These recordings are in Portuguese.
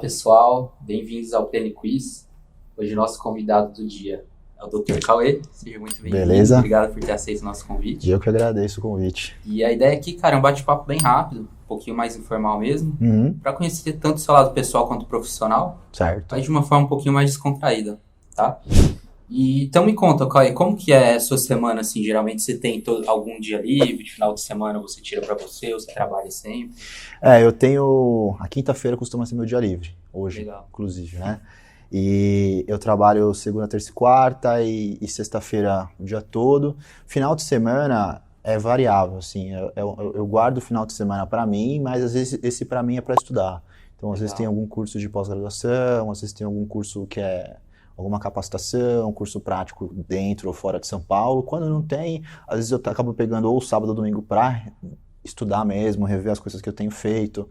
Pessoal, bem-vindos ao Pleno Quiz. Hoje nosso convidado do dia é o Dr. Cauê. Seja muito bem-vindo. Beleza? Obrigado por ter aceito o nosso convite. Eu que agradeço o convite. E a ideia aqui, cara, é um bate-papo bem rápido, um pouquinho mais informal mesmo, para conhecer tanto o seu lado pessoal quanto profissional, Certo. mas de uma forma um pouquinho mais descontraída, tá? E então me conta, Cauê, como que é a sua semana, assim? Geralmente você tem algum dia livre, de final de semana você tira para você, ou você trabalha sempre? Eu tenho... A quinta-feira costuma ser meu dia livre, hoje, Legal. Inclusive, né? E eu trabalho segunda, terça e quarta e sexta-feira o dia todo. Final de semana é variável, assim. Eu guardo o final de semana para mim, mas às vezes esse para mim é para estudar. Então, às vezes tem algum curso de pós-graduação, às vezes tem algum curso que é alguma capacitação, curso prático dentro ou fora de São Paulo. Quando não tem, às vezes eu acabo pegando ou sábado ou domingo para estudar mesmo, rever as coisas que eu tenho feito.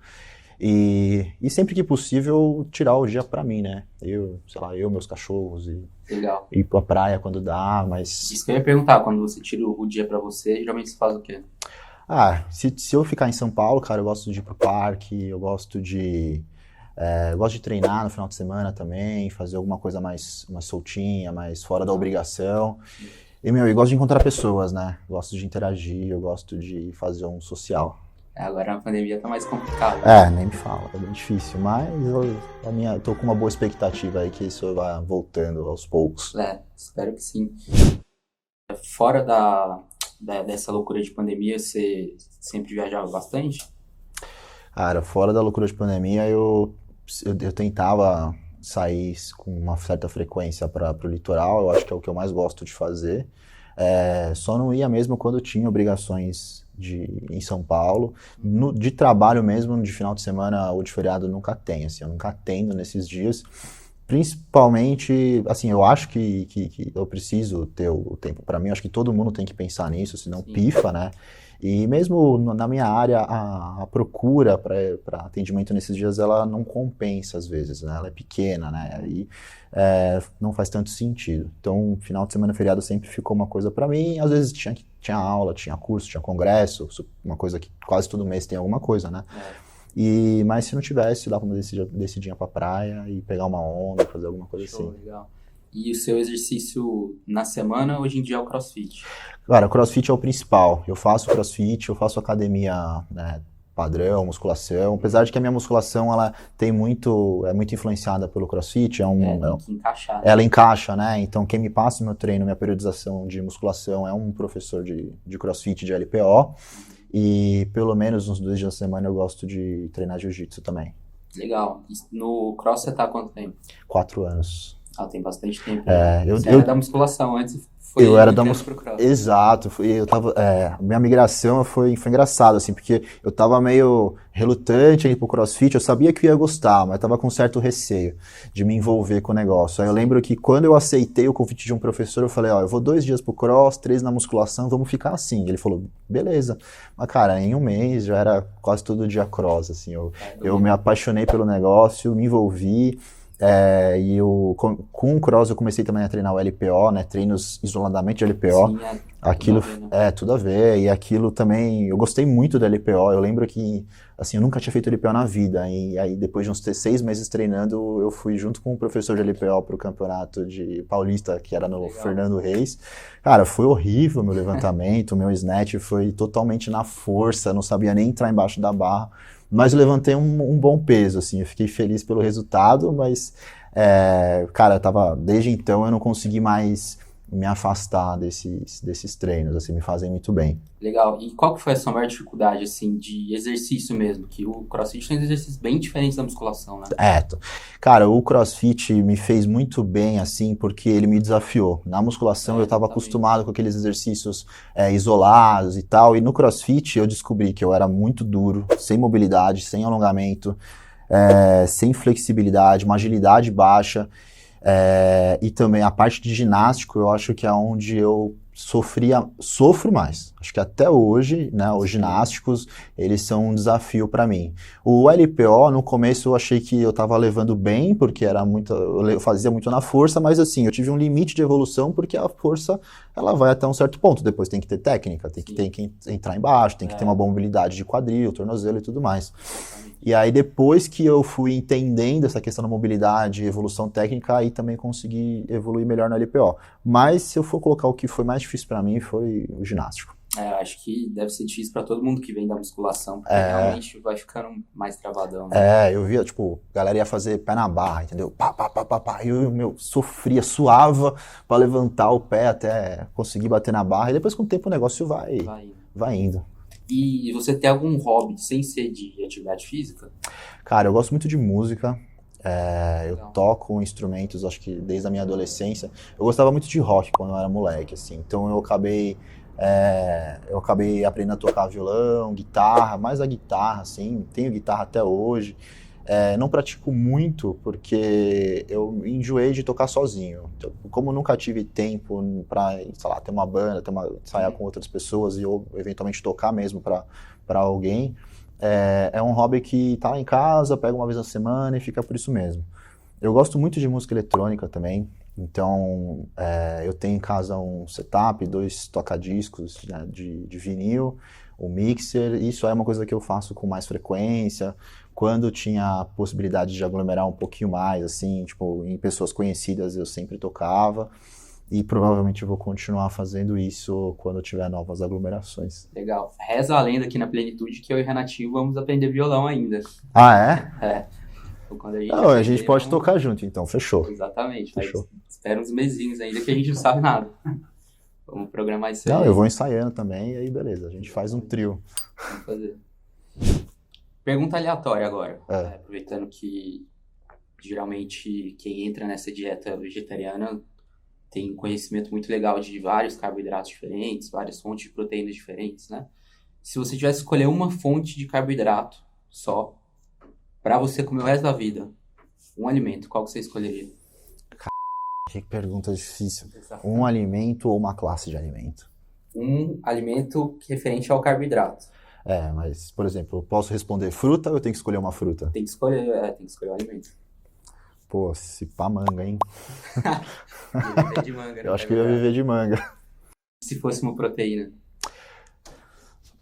E sempre que possível, tirar o dia pra mim, né? Meus cachorros e Legal. ir pra praia quando dá, mas... Isso que eu ia perguntar, quando você tira o dia pra você, geralmente você faz o quê? Se eu ficar em São Paulo, cara, eu gosto de ir pro parque, eu gosto de treinar no final de semana também, fazer alguma coisa mais soltinha, mais fora da obrigação. E, eu gosto de encontrar pessoas, né? Gosto de interagir, eu gosto de fazer um social. Agora na pandemia tá mais complicado. Nem me fala, é bem difícil, mas eu tô com uma boa expectativa aí que isso vá voltando aos poucos. Espero que sim. Fora dessa loucura de pandemia, você sempre viajava bastante? Cara, fora da loucura de pandemia, eu tentava sair com uma certa frequência para o litoral, eu acho que é o que eu mais gosto de fazer. Só não ia mesmo quando tinha obrigações em São Paulo. De trabalho mesmo, de final de semana ou de feriado, nunca tem, assim, eu nunca atendo nesses dias. Principalmente, assim, eu acho que eu preciso ter o tempo para mim, eu acho que todo mundo tem que pensar nisso, senão pifa, né? E mesmo na minha área, a procura para atendimento nesses dias, ela não compensa às vezes, né? Ela é pequena, né? Aí não faz tanto sentido. Então, final de semana, feriado sempre ficou uma coisa para mim. Às vezes tinha aula, tinha curso, tinha congresso, uma coisa que quase todo mês tem alguma coisa, né? Mas se não tivesse, dava pra decidir ir pra praia e pegar uma onda, fazer alguma coisa assim. Legal. E o seu exercício na semana, hoje em dia, é o CrossFit? Cara, o CrossFit é o principal. Eu faço CrossFit, eu faço academia, né, padrão, musculação. Apesar de que a minha musculação, ela é muito influenciada pelo CrossFit. Tem que encaixar. Ela encaixa, né? Então, quem me passa o meu treino, minha periodização de musculação é um professor de CrossFit, de LPO. E pelo menos uns 2 dias da semana eu gosto de treinar jiu-jitsu também. Legal. E no cross você tá há quanto tempo? 4 anos. Tem bastante tempo. Você era da musculação antes, eu era da musculação pro cross. Exato. Minha migração foi engraçado, assim, porque eu tava meio relutante a ir pro CrossFit, eu sabia que eu ia gostar, mas tava com certo receio de me envolver com o negócio. Aí eu lembro que quando eu aceitei o convite de um professor, eu falei, eu vou 2 dias pro cross, 3 na musculação, vamos ficar assim. Ele falou, beleza. Mas, cara, em um mês já era quase todo dia cross, assim. Eu me apaixonei pelo negócio, me envolvi. Com o cross eu comecei também a treinar o LPO, né? Treinos isoladamente de LPO. Sim, aquilo tudo a ver, né? tudo a ver. E aquilo também, eu gostei muito do LPO. Eu lembro que, assim, eu nunca tinha feito LPO na vida. E aí, depois de uns 6 meses treinando, eu fui junto com o professor de LPO pro campeonato de Paulista, que era no Fernando Reis. Cara, foi horrível o meu levantamento, o meu snatch foi totalmente na força, não sabia nem entrar embaixo da barra. Mas eu levantei um bom peso, assim, eu fiquei feliz pelo resultado, mas, cara, desde então eu não consegui mais me afastar desses treinos, assim, me fazem muito bem. Legal. E qual que foi a sua maior dificuldade, assim, de exercício mesmo? Que o CrossFit tem exercícios bem diferentes da musculação, né? Cara, o CrossFit me fez muito bem, assim, porque ele me desafiou. Na musculação eu estava acostumado com aqueles exercícios isolados e tal, e no CrossFit eu descobri que eu era muito duro, sem mobilidade, sem alongamento, sem flexibilidade, uma agilidade baixa, e também a parte de ginástico eu acho que é onde eu sofro mais. Acho que até hoje, né, os ginásticos, eles são um desafio para mim. O LPO, no começo eu achei que eu estava levando bem, porque eu fazia muito na força, mas assim, eu tive um limite de evolução, porque a força, ela vai até um certo ponto, depois tem que ter técnica, tem que entrar embaixo, tem que ter uma boa mobilidade de quadril, tornozelo e tudo mais. E aí depois que eu fui entendendo essa questão da mobilidade e evolução técnica, aí também consegui evoluir melhor no LPO. Mas se eu for colocar o que foi mais difícil para mim, foi o ginástico. Eu acho que deve ser difícil pra todo mundo que vem da musculação, porque realmente vai ficando mais travadão, né? Eu via, tipo, a galera ia fazer pé na barra, entendeu? Pá, pá, pá, pá, pá. E eu, sofria, suava pra levantar o pé até conseguir bater na barra. E depois com o tempo o negócio vai indo. E você tem algum hobby sem ser de atividade física? Cara, eu gosto muito de música. Eu Legal. toco instrumentos, acho que desde a minha adolescência. Eu gostava muito de rock quando eu era moleque, assim. Então eu acabei aprendendo a tocar violão, guitarra, mais a guitarra, assim. Tenho guitarra até hoje. Não pratico muito porque eu enjoei de tocar sozinho. Então, como nunca tive tempo para, sei lá, ter uma banda, ensaiar com outras pessoas e eu eventualmente tocar mesmo para alguém, é um hobby que tá lá em casa, pega uma vez na semana e fica por isso mesmo. Eu gosto muito de música eletrônica também, então eu tenho em casa um setup, 2 toca-discos, né, de vinil, um mixer. Isso é uma coisa que eu faço com mais frequência. Quando tinha a possibilidade de aglomerar um pouquinho mais, assim, tipo, em pessoas conhecidas eu sempre tocava. E provavelmente eu vou continuar fazendo isso quando tiver novas aglomerações. Legal. Reza a lenda aqui na Plenitude que eu e o Renatinho vamos aprender violão ainda. Ah, é? É. Então, quando a gente Não, a aprender, gente pode vamos- tocar junto, então, fechou. Exatamente. Mas Fechou. espera uns mesinhos ainda que a gente não sabe nada. Vamos programar isso aí. Não, eu vou ensaiando também e aí beleza, a gente faz um trio. Vamos fazer. Pergunta aleatória agora. É. Aproveitando que geralmente quem entra nessa dieta vegetariana tem conhecimento muito legal de vários carboidratos diferentes, várias fontes de proteínas diferentes, né? Se você tivesse que escolher uma fonte de carboidrato só para você comer o resto da vida, um alimento, qual que você escolheria? Que pergunta difícil. Um alimento ou uma classe de alimento? Um alimento referente ao carboidrato. Mas, por exemplo, eu posso responder fruta ou eu tenho que escolher uma fruta? Tem que escolher o alimento. Pô, se pá manga, hein? Viver de manga, né? Eu acho que eu ia viver de manga. Se fosse uma proteína.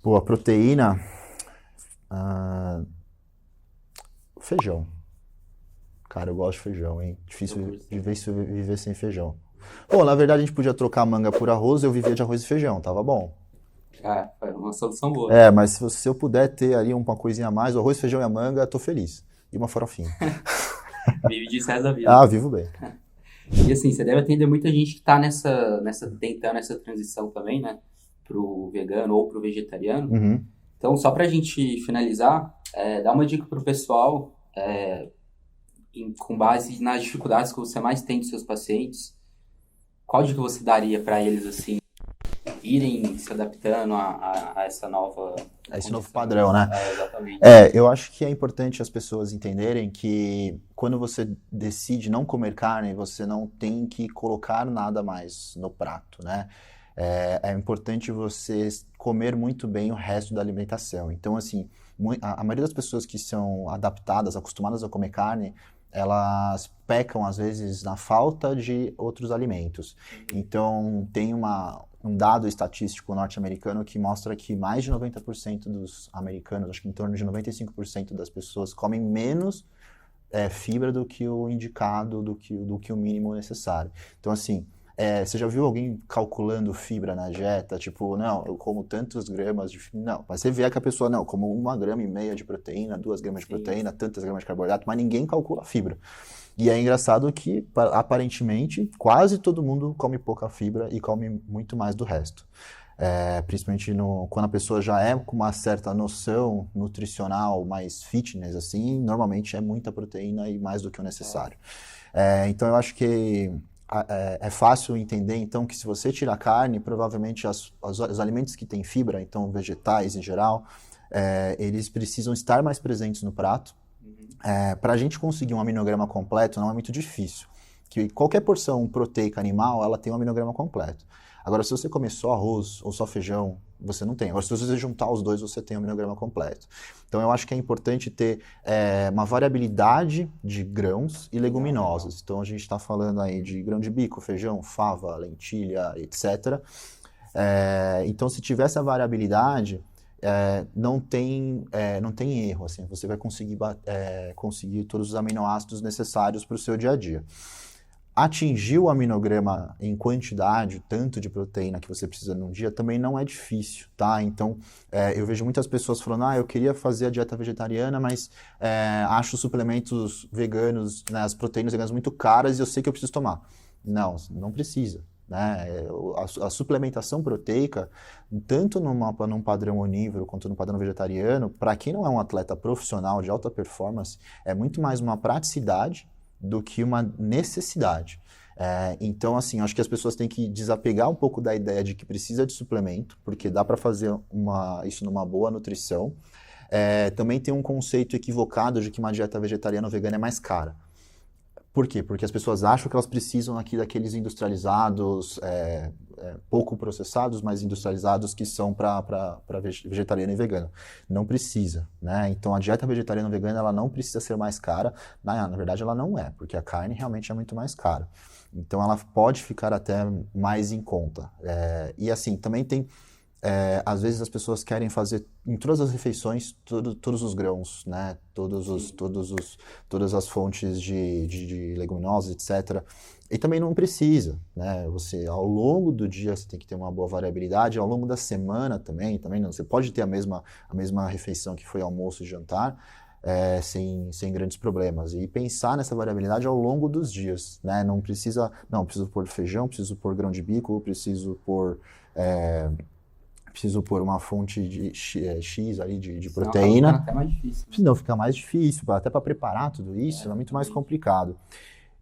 Pô, a proteína... Feijão. Cara, eu gosto de feijão, hein? Difícil viver sem feijão. Pô, na verdade a gente podia trocar manga por arroz, eu vivia de arroz e feijão, tava bom. Foi uma solução boa. Mas se eu puder ter ali uma coisinha a mais, o arroz, feijão e a manga, tô feliz. E uma farofinha. Vive disso resto da vida. Vivo bem. E assim, você deve atender muita gente que tá tentando essa transição também, né? Pro vegano ou pro vegetariano. Uhum. Então, só pra gente finalizar, dá uma dica pro pessoal, com base nas dificuldades que você mais tem dos seus pacientes. Qual dica você daria pra eles, assim, irem se adaptando a essa nova... A esse novo padrão, né? Exatamente. Eu acho que é importante as pessoas entenderem que quando você decide não comer carne, você não tem que colocar nada mais no prato, né? É importante você comer muito bem o resto da alimentação. Então, assim, a maioria das pessoas que são adaptadas, acostumadas a comer carne, elas pecam, às vezes, na falta de outros alimentos. Então, tem um dado estatístico norte-americano que mostra que mais de 90% dos americanos, acho que em torno de 95% das pessoas, comem menos fibra do que o indicado, do que o mínimo necessário. Então, assim, você já viu alguém calculando fibra na dieta? Tipo, não, eu como tantos gramas de fibra. Não, mas você vê que a pessoa, não, como 1,5 grama de proteína, 2 gramas de proteína, tantas gramas de carboidrato, mas ninguém calcula a fibra. E é engraçado que, aparentemente, quase todo mundo come pouca fibra e come muito mais do resto. Principalmente quando a pessoa já é com uma certa noção nutricional, mais fitness, assim, normalmente é muita proteína e mais do que o necessário. Então, eu acho que é fácil entender, então, que se você tira a carne, provavelmente os alimentos que têm fibra, então vegetais em geral, eles precisam estar mais presentes no prato. Para a gente conseguir um aminograma completo não é muito difícil. Que qualquer porção proteica animal, ela tem um aminograma completo. Agora, se você comer só arroz ou só feijão, você não tem. Agora, se você juntar os dois, você tem um aminograma completo. Então, eu acho que é importante ter uma variabilidade de grãos e leguminosas. Então, a gente está falando aí de grão de bico, feijão, fava, lentilha, etc. Então, se tiver essa variabilidade, não tem erro, assim, você vai conseguir todos os aminoácidos necessários para o seu dia a dia. Atingir o aminograma em quantidade, tanto de proteína que você precisa num dia, também não é difícil, tá? Então, eu vejo muitas pessoas falando, eu queria fazer a dieta vegetariana, mas acho os suplementos veganos, né, as proteínas veganas muito caras e eu sei que eu preciso tomar. Não precisa, né? A suplementação proteica, tanto num padrão onívoro quanto no padrão vegetariano, para quem não é um atleta profissional de alta performance, é muito mais uma praticidade do que uma necessidade. Então, assim, acho que as pessoas têm que desapegar um pouco da ideia de que precisa de suplemento, porque dá para fazer isso numa boa nutrição. Também tem um conceito equivocado de que uma dieta vegetariana ou vegana é mais cara. Por quê? Porque as pessoas acham que elas precisam aqui daqueles industrializados, pouco processados, mas industrializados que são para vegetariano e vegano. Não precisa, né? Então, a dieta vegetariana e vegana, ela não precisa ser mais cara. Na verdade, ela não é, porque a carne realmente é muito mais cara. Então, ela pode ficar até mais em conta. E assim, também tem... às vezes as pessoas querem fazer em todas as refeições todos os grãos, né? Todas as fontes de leguminosas, etc. E também não precisa, né? Ao longo do dia você tem que ter uma boa variabilidade, ao longo da semana também não. Você pode ter a mesma refeição que foi almoço e jantar, sem grandes problemas. E pensar nessa variabilidade ao longo dos dias, né? Preciso pôr feijão, preciso pôr grão de bico, preciso pôr uma fonte de X ali de proteína. Senão fica até mais difícil. Né? Senão fica mais difícil, até para preparar tudo isso é muito mais complicado.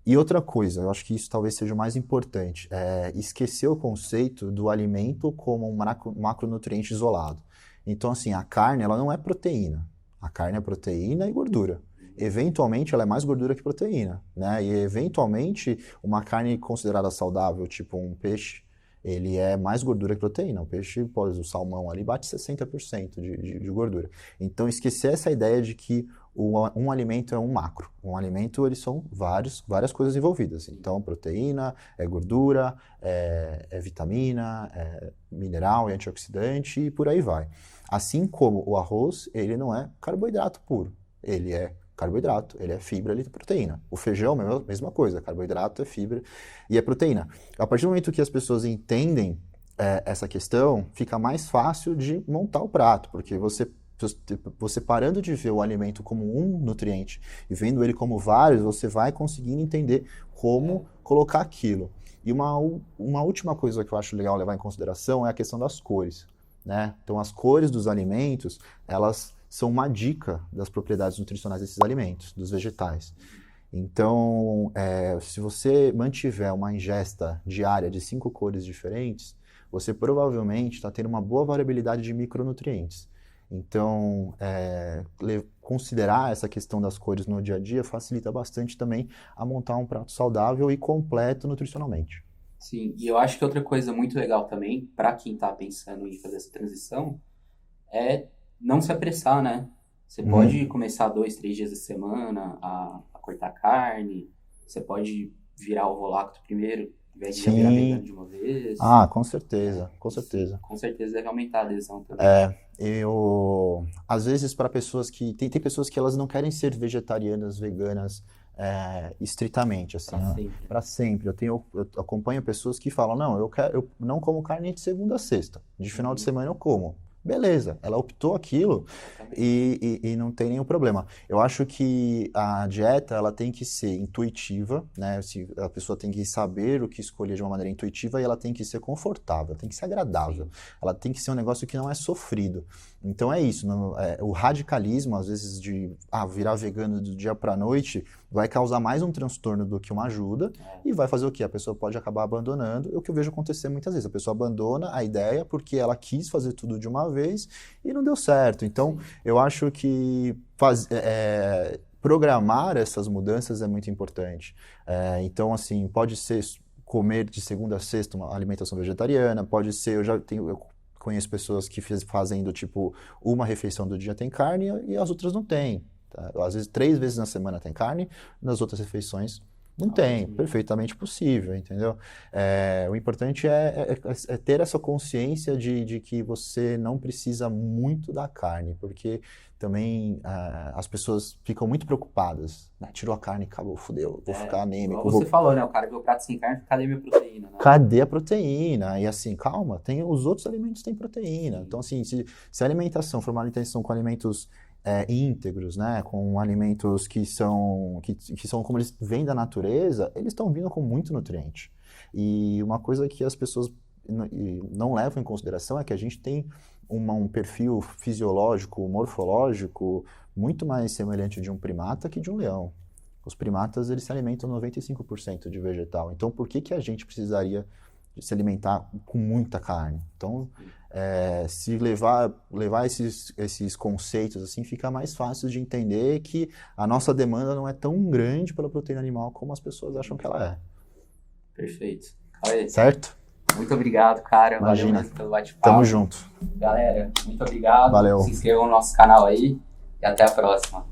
E outra coisa, eu acho que isso talvez seja o mais importante, esquecer o conceito do alimento como um macronutriente isolado. Então, assim, a carne, ela não é proteína. A carne é proteína e gordura. Eventualmente, ela é mais gordura que proteína, né? E, eventualmente, uma carne considerada saudável, tipo um peixe, ele é mais gordura que proteína. O peixe, o salmão ali, bate 60% de gordura. Então, esquecer essa ideia de que um alimento é um macro. Um alimento, eles são várias coisas envolvidas. Então, proteína, gordura, vitamina, mineral e antioxidante e por aí vai. Assim como o arroz, ele não é carboidrato puro. Ele é carboidrato, ele é fibra, ele é proteína. O feijão, mesma coisa, carboidrato é fibra e é proteína. A partir do momento que as pessoas entendem essa questão, fica mais fácil de montar o prato, porque você parando de ver o alimento como um nutriente e vendo ele como vários, você vai conseguindo entender como colocar aquilo. E uma última coisa que eu acho legal levar em consideração é a questão das cores, né? Então, as cores dos alimentos, elas são uma dica das propriedades nutricionais desses alimentos, dos vegetais. Então, se você mantiver uma ingesta diária de 5 cores diferentes, você provavelmente está tendo uma boa variabilidade de micronutrientes. Então, considerar essa questão das cores no dia a dia facilita bastante também a montar um prato saudável e completo nutricionalmente. Sim, e eu acho que outra coisa muito legal também, para quem está pensando em fazer essa transição, é não se apressar, né? Você pode começar 2, 3 dias da semana a cortar carne, você pode virar o volacto primeiro, ao invés de já virar vegano de uma vez. Com certeza, com certeza. Com certeza deve aumentar a adesão também. Às vezes para pessoas que... Tem pessoas que elas não querem ser vegetarianas, veganas, estritamente, assim, para sempre. Eu acompanho pessoas que falam, não, eu não como carne de segunda a sexta, de final de semana eu como. Beleza, ela optou aquilo e não tem nenhum problema. Eu acho que a dieta ela tem que ser intuitiva, né? A pessoa tem que saber o que escolher de uma maneira intuitiva e ela tem que ser confortável, tem que ser agradável. Sim. Ela tem que ser um negócio que não é sofrido. Então é isso, o radicalismo, às vezes, de virar vegano do dia para a noite, vai causar mais um transtorno do que uma ajuda e vai fazer o quê? A pessoa pode acabar abandonando. É o que eu vejo acontecer muitas vezes. A pessoa abandona a ideia porque ela quis fazer tudo de uma vez e não deu certo. Então, eu acho que programar essas mudanças é muito importante. Então, assim, pode ser comer de segunda a sexta uma alimentação vegetariana, pode ser, eu conheço pessoas que fazem do tipo, uma refeição do dia tem carne e as outras não tem. Tá? Às vezes 3 vezes na semana tem carne, nas outras refeições Não tem, perfeitamente possível, entendeu? O importante é ter essa consciência de que você não precisa muito da carne, porque também as pessoas ficam muito preocupadas, né? Tirou a carne, acabou, fudeu, vou ficar anêmico. Como você falou, né? O cara viu o prato sem carne, cadê minha proteína? Né? Cadê a proteína? E assim, calma, os outros alimentos têm proteína. Então, assim, se a alimentação for uma alimentação com alimentos íntegros, né, com alimentos que são como eles vêm da natureza, eles estão vindo com muito nutriente. E uma coisa que as pessoas não levam em consideração é que a gente tem um perfil fisiológico, morfológico, muito mais semelhante de um primata que de um leão. Os primatas, eles se alimentam 95% de vegetal. Então, por que a gente precisaria se alimentar com muita carne? Então, se levar esses conceitos assim, fica mais fácil de entender que a nossa demanda não é tão grande pela proteína animal como as pessoas acham que ela é. Perfeito. Certo? Muito obrigado, cara. Imagina. Valeu mesmo pelo bate-papo. Tamo junto. Galera, muito obrigado. Valeu. Se inscrevam no nosso canal aí e até a próxima.